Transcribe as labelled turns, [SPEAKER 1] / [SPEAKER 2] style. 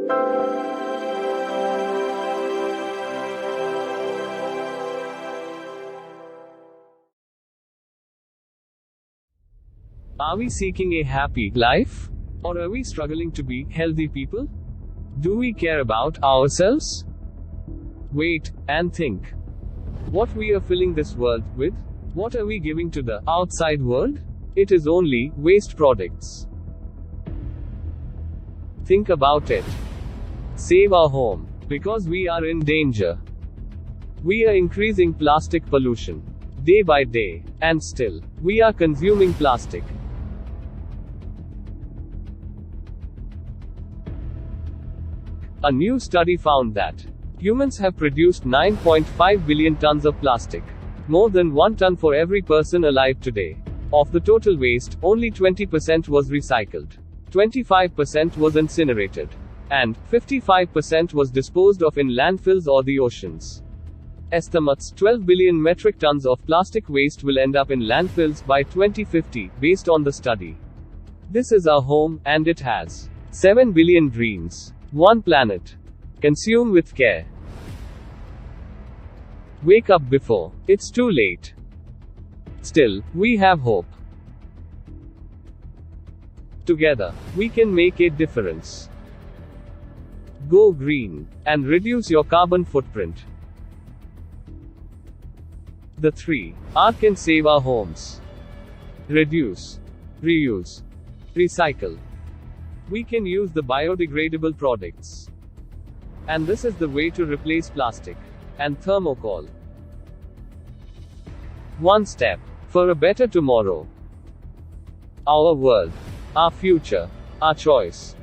[SPEAKER 1] Are we seeking a happy life? Or are we struggling to be healthy people? Do we care about ourselves? Wait and think. What we are filling this world with? What are we giving to the outside world? It is only waste products. Think about it. Save our home, because we are in danger. We are increasing plastic pollution day by day, and still, we are consuming plastic. A new study found that humans have produced 9.5 billion tons of plastic, more than 1 ton for every person alive today. Of the total waste, only 20% was recycled, 25% was incinerated, and 55% was disposed of in landfills or the oceans. Estimates 12 billion metric tons of plastic waste will end up in landfills by 2050, based on the study. This is our home, and it has 7 billion dreams. One planet. Consume with care. Wake up before it's too late. Still, we have hope. Together, we can make a difference. Go green and reduce your carbon footprint. The 3 R can save our homes. Reduce, reuse, recycle. We can use the biodegradable products. And this is the way to replace plastic and thermocol. One step for a better tomorrow. Our world, our future, our choice.